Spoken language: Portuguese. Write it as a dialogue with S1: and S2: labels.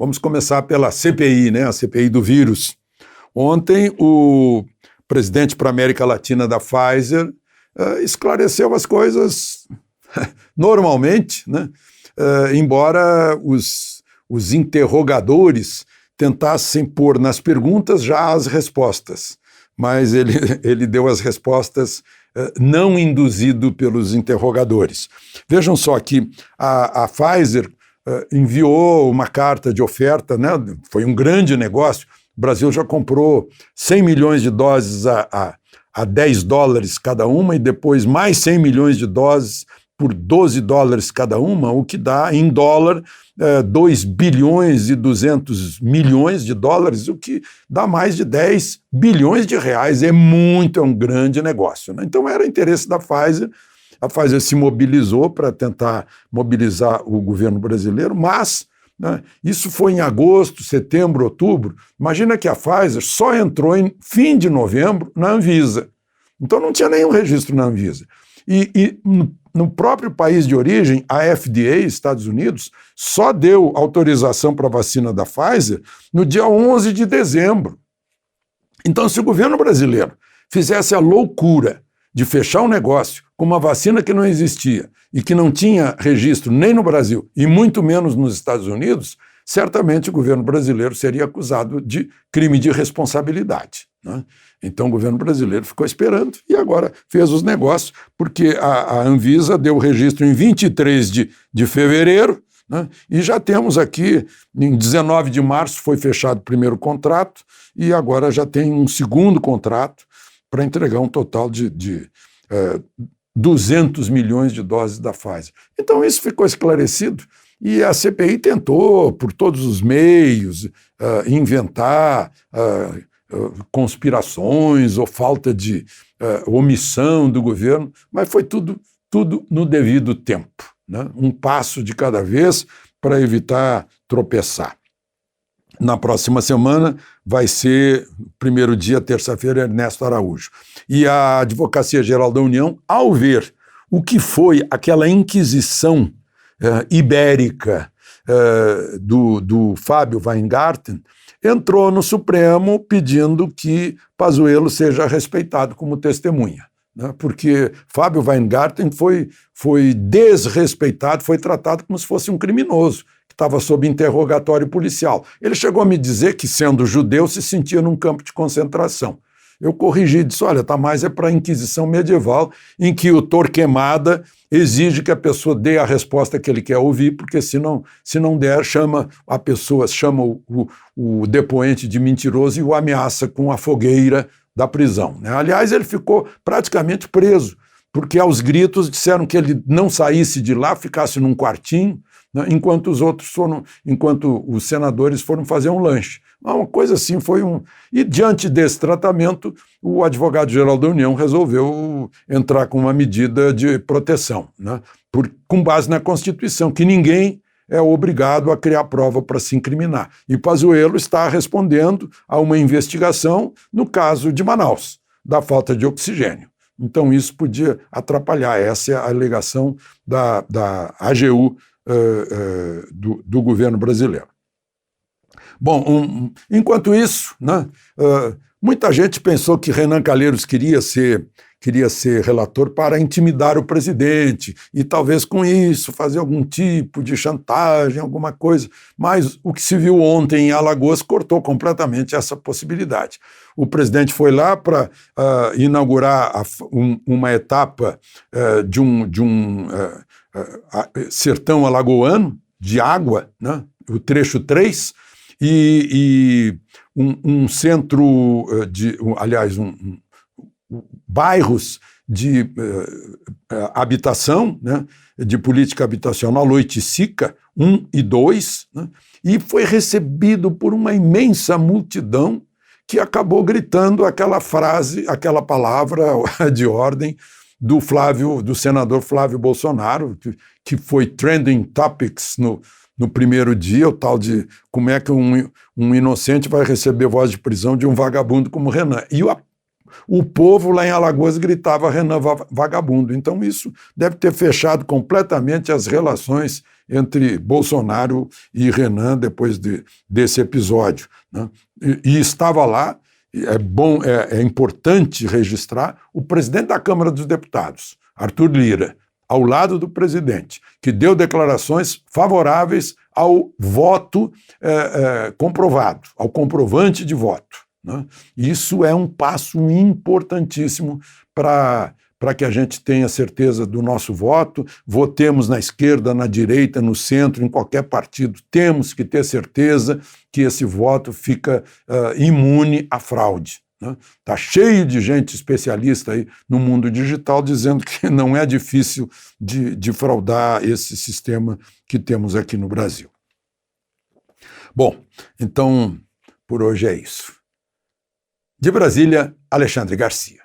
S1: Vamos começar pela CPI, né? A CPI do vírus. Ontem, o presidente para a América Latina da Pfizer esclareceu as coisas normalmente, né? Embora os interrogadores tentassem pôr nas perguntas já as respostas, mas ele deu as respostas não induzido pelos interrogadores. Vejam só que a Pfizer enviou uma carta de oferta, né? Foi um grande negócio. O Brasil já comprou 100 milhões de doses a $10 cada uma e depois mais 100 milhões de doses por $12 cada uma, o que dá em dólar 2 bilhões e 200 milhões de dólares, o que dá mais de 10 bilhões de reais. É um grande negócio, né? Então era interesse da Pfizer. A Pfizer se mobilizou para tentar mobilizar o governo brasileiro, mas né, isso foi em agosto, setembro, outubro. Imagina que a Pfizer só entrou em fim de novembro na Anvisa. Então não tinha nenhum registro na Anvisa. E no próprio país de origem, a FDA, Estados Unidos, só deu autorização para a vacina da Pfizer no dia 11 de dezembro. Então, se o governo brasileiro fizesse a loucura de fechar um negócio com uma vacina que não existia e que não tinha registro nem no Brasil e muito menos nos Estados Unidos, certamente o governo brasileiro seria acusado de crime de responsabilidade, né? Então o governo brasileiro ficou esperando e agora fez os negócios, porque a Anvisa deu o registro em 23 de fevereiro, né? E já temos aqui, em 19 de março foi fechado o primeiro contrato e agora já tem um segundo contrato para entregar um total de 200 milhões de doses da Pfizer. Então isso ficou esclarecido e a CPI tentou, por todos os meios, inventar conspirações ou falta de omissão do governo, mas foi tudo no devido tempo, né? Um passo de cada vez para evitar tropeçar. Na próxima semana vai ser, primeiro dia, terça-feira, Ernesto Araújo. E a Advocacia Geral da União, ao ver o que foi aquela inquisição ibérica do Fábio Weingarten, entrou no Supremo pedindo que Pazuello seja respeitado como testemunha, né? Porque Fábio Weingarten foi desrespeitado, foi tratado como se fosse um criminoso, que estava sob interrogatório policial. Ele chegou a me dizer que, sendo judeu, se sentia num campo de concentração. Eu corrigi e disse, olha, tá mais é para a Inquisição medieval, em que o Torquemada exige que a pessoa dê a resposta que ele quer ouvir, porque se não der, chama o depoente de mentiroso e o ameaça com a fogueira da prisão, né? Aliás, ele ficou praticamente preso, porque aos gritos disseram que ele não saísse de lá, ficasse num quartinho, né, enquanto os senadores foram fazer um lanche. Uma coisa assim E diante desse tratamento, o advogado-geral da União resolveu entrar com uma medida de proteção, né, com base na Constituição, que ninguém é obrigado a criar prova para se incriminar. E Pazuello está respondendo a uma investigação no caso de Manaus, da falta de oxigênio. Então isso podia atrapalhar. Essa é a alegação da AGU do governo brasileiro. Bom, enquanto isso, né, muita gente pensou que Renan Calheiros queria ser relator para intimidar o presidente e talvez com isso fazer algum tipo de chantagem, alguma coisa, mas o que se viu ontem em Alagoas cortou completamente essa possibilidade. O presidente foi lá para inaugurar uma etapa de um sertão alagoano de água, né, o trecho 3, e um centro bairros de habitação, né, de política habitacional, Oiticica 1 e 2, né, e foi recebido por uma imensa multidão que acabou gritando aquela frase, aquela palavra de ordem do senador Flávio Bolsonaro, que foi trending topics no primeiro dia, o tal de como é que um inocente vai receber voz de prisão de um vagabundo como Renan. E o povo lá em Alagoas gritava Renan vagabundo. Então isso deve ter fechado completamente as relações entre Bolsonaro e Renan depois desse episódio, né? E estava lá, é importante registrar, o presidente da Câmara dos Deputados, Arthur Lira, ao lado do presidente, que deu declarações favoráveis ao voto comprovado, ao comprovante de voto, né? Isso é um passo importantíssimo para que a gente tenha certeza do nosso voto, votemos na esquerda, na direita, no centro, em qualquer partido, temos que ter certeza que esse voto fica imune à fraude. Está cheio de gente especialista aí no mundo digital dizendo que não é difícil de fraudar esse sistema que temos aqui no Brasil. Bom, então, por hoje é isso. De Brasília, Alexandre Garcia.